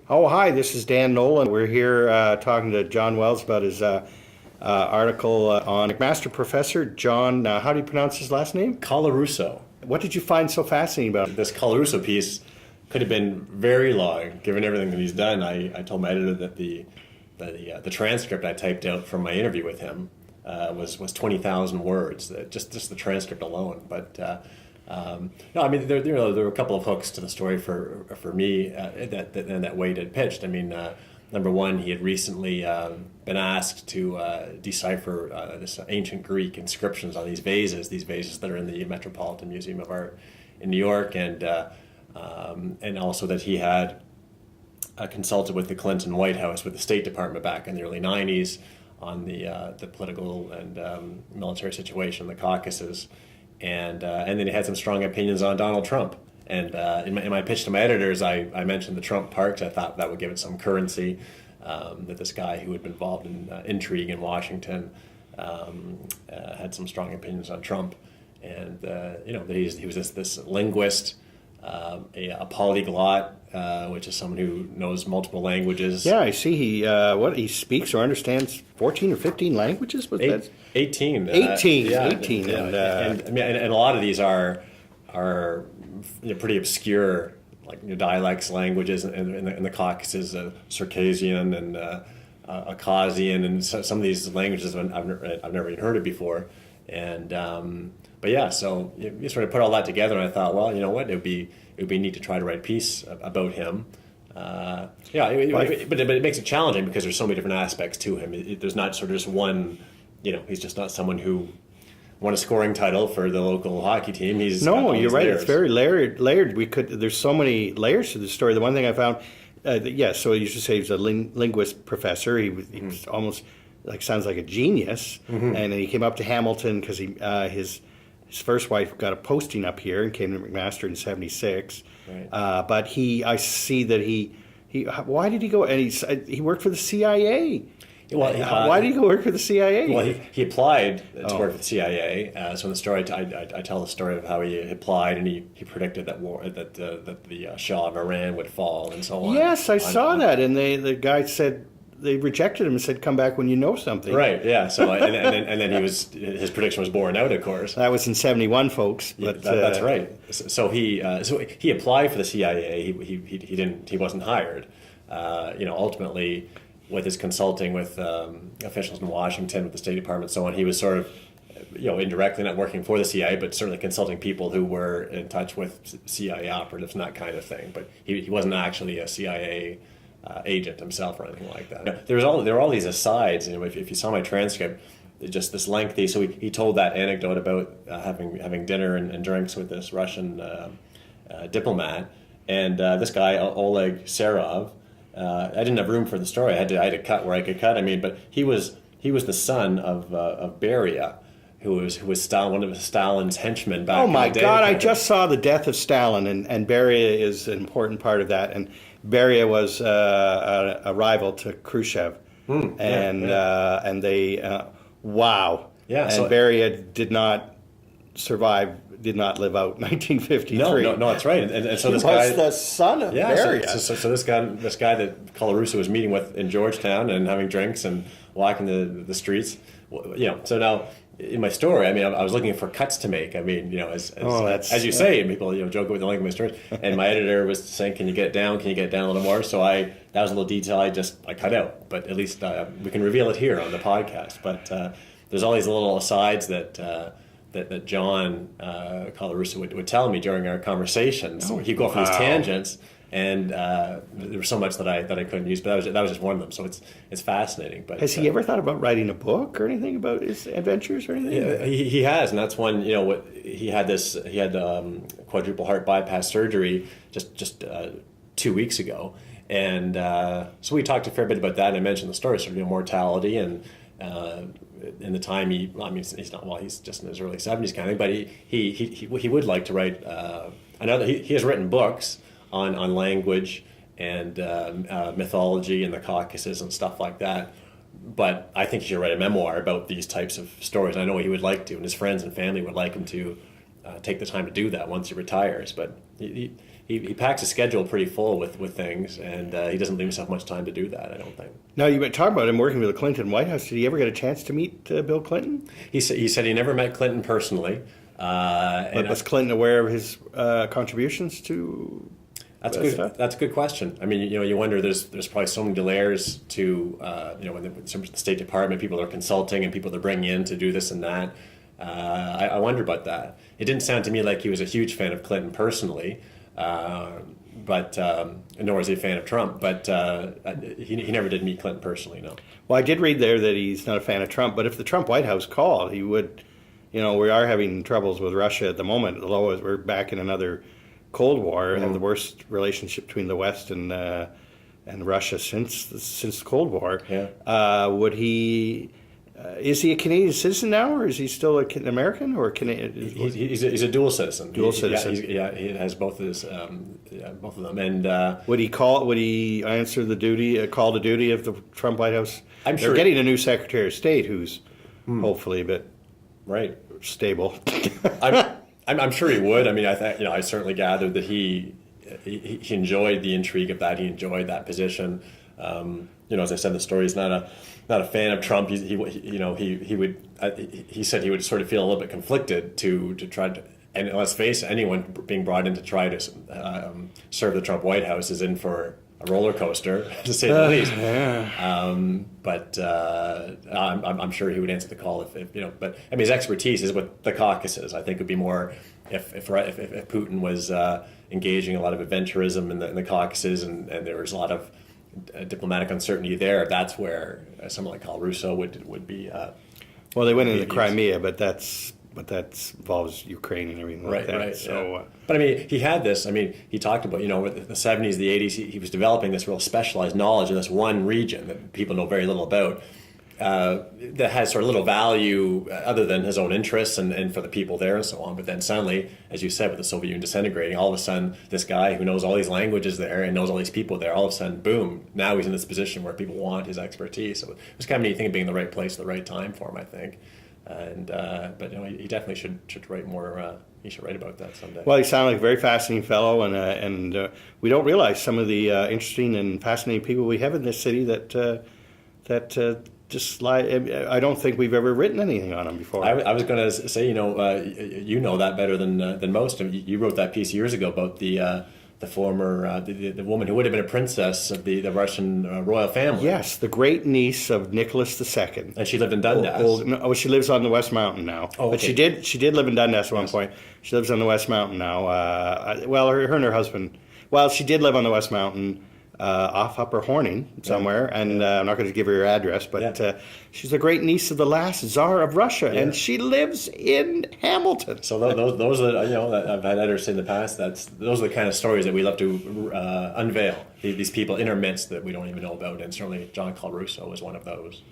Oh, hi, this is Dan Nolan. We're here talking to John Wells about his article on McMaster Professor John, how do you pronounce his last name? Colarusso. What did you find so fascinating about it? This Colarusso piece could have been very long, given everything that he's done. I told my editor that the transcript I typed out from my interview with him was 20,000 words, just the transcript alone. But no, I mean there were a couple of hooks to the story for me that Wade had pitched. I mean, number one, he had recently been asked to decipher this ancient Greek inscriptions on these vases that are in the Metropolitan Museum of Art in New York, and also that he had consulted with the Clinton White House, with the State Department back in the early '90s on the political and military situation in the Caucasus, and then he had some strong opinions on Donald Trump. And in my pitch to my editors, I mentioned the Trump parks. I thought that would give it some currency, that this guy who had been involved in intrigue in Washington had some strong opinions on Trump, and that he was this linguist, a polyglot, which is someone who knows multiple languages. Yeah, I see he speaks or understands 14 or 15 languages? Was that? 18. 18, Yeah, 18. And a lot of these are pretty obscure, like dialects, languages in the Caucasus, Circassian and Abkhazian, and some of these languages I've never even heard of before. And but yeah, so you sort of put all that together, and I thought, well, you know what, it would be neat to try to write a piece about him. But it makes it challenging because there's so many different aspects to him. There's not sort of just one. He's just not someone who won a scoring title for the local hockey team. You're right. It's very layered. There's so many layers to the story. The one thing I found, so you should say he was a linguist professor. He was almost sounds like a genius. Mm-hmm. And then he came up to Hamilton because his first wife got a posting up here and came to McMaster in '76. Right. But I see that he why did he go? And he worked for the CIA. Well, why did he go work for the CIA? Well, he applied to work for the CIA. So in the story, I tell the story of how he applied, and he predicted that the Shah of Iran would fall, and so on. Yes, I saw that, and the guy said they rejected him and said, "Come back when you know something." Right. Yeah. So and then his prediction was borne out, of course. That was in '71, folks. But that's right. So he applied for the CIA. He wasn't hired. Ultimately, with his consulting with officials in Washington, with the State Department, so on, he was sort of, indirectly not working for the CIA, but certainly consulting people who were in touch with CIA operatives and that kind of thing. But he wasn't actually a CIA agent himself or anything like that. There were all these asides. If you saw my transcript, just this lengthy. So he told that anecdote about having dinner and drinks with this Russian diplomat, and this guy Oleg Serov. I didn't have room for the story. I had to cut where I could cut. I mean, but he was the son of Beria, who was one of Stalin's henchmen back. Oh my in the day. God! I just saw the death of Stalin, and Beria is an important part of that. And Beria was a rival to Khrushchev, and they wow. Yeah, and Beria did not survive. Did not live out 1953. No, that's right. And so he this was guy, the son of Beria. So this guy that Colarusso was meeting with in Georgetown and having drinks and walking the streets, So now in my story, I mean, I was looking for cuts to make. I mean, as you say, people joke with the length of my story. And my editor was saying, "Can you get it down? Can you get it down a little more?" So that was a little detail I cut out. But at least we can reveal it here on the podcast. But there's all these little asides that John Colarusso would tell me during our conversations. He'd go off on these tangents, and there was so much that I couldn't use, but that was just one of them. So it's fascinating. But has he ever thought about writing a book or anything about his adventures or anything? Yeah, he has, and that's when he had quadruple heart bypass surgery just 2 weeks ago, and so we talked a fair bit about that. And I mentioned the story, sort of mortality and. In the time he's just in his early 70s kind of thing, but he would like to write another. He has written books on language and mythology in the Caucasus and stuff like that. But I think he should write a memoir about these types of stories. I know he would like to, and his friends and family would like him to take the time to do that once he retires. But he packs a schedule pretty full with things, and he doesn't leave himself much time to do that, I don't think. Now, you been talking about him working with the Clinton White House. Did he ever get a chance to meet Bill Clinton? He said he never met Clinton personally. But was Clinton aware of his contributions to That's that good. stuff? That's a good question. I mean, you wonder. There's probably so many layers to when in terms of the State Department, people are consulting and people they're bringing in to do this and that. I wonder about that. It didn't sound to me like he was a huge fan of Clinton personally, but nor was he a fan of Trump. But he never did meet Clinton personally. No. Well, I did read there that he's not a fan of Trump, but if the Trump White House called, he would. We are having troubles with Russia at the moment. Although we're back in another Cold War, and the worst relationship between the West and Russia since the Cold War. Yeah. Would he? Is he a Canadian citizen now, or is he still an American or Canadian? He's a dual citizen. Dual citizen. He has both both of them. And would he answer the duty, call to duty of the Trump White House? I'm They're sure getting a new Secretary of State who's hopefully a bit right. stable. I'm sure he would. I mean, I certainly gathered that he enjoyed the intrigue of that. He enjoyed that position. As I said in the story, he's not a fan of Trump. He said he would sort of feel a little bit conflicted to try to. And let's face it, anyone being brought in to try to serve the Trump White House is in for a roller coaster, to say the least. Yeah. But I'm sure he would answer the call if. But I mean, his expertise is with the caucuses. I think it would be more if Putin was engaging a lot of adventurism in the caucuses, and there was a lot of diplomatic uncertainty there. That's where someone like Colarusso would be. Well, they went into Crimea, but that involves Ukraine and everything like that. Right. So, yeah. But I mean, he had this. I mean, he talked about with the 70s, the 80s. He was developing this real specialized knowledge in this one region that people know very little about. That has sort of little value other than his own interests and for the people there and so on. But then suddenly, as you said, with the Soviet Union disintegrating, all of a sudden, this guy who knows all these languages there and knows all these people there, all of a sudden, boom, now he's in this position where people want his expertise. So it was kind of a neat thing of being in the right place at the right time for him, I think. But he definitely should write more. He should write about that someday. well, he sounded like a very fascinating fellow, and we don't realize some of the interesting and fascinating people we have in this city that just I don't think we've ever written anything on him before. I was going to say, you know that better than most. You wrote that piece years ago about the former the woman who would have been a princess of the Russian royal family. Yes, the great niece of Nicholas II. And she lived in Dundas. She lives on the West Mountain now. Oh, okay. But she did live in Dundas at one point. She lives on the West Mountain now. Her and her husband. Well, she did live on the West Mountain. Off Upper Horning somewhere, and I'm not going to give her address, but she's the great niece of the last Tsar of Russia, and she lives in Hamilton. So those are that I've had editors say in the past. Those are the kind of stories that we love to unveil. These people in our midst that we don't even know about, and certainly John Colarusso was one of those.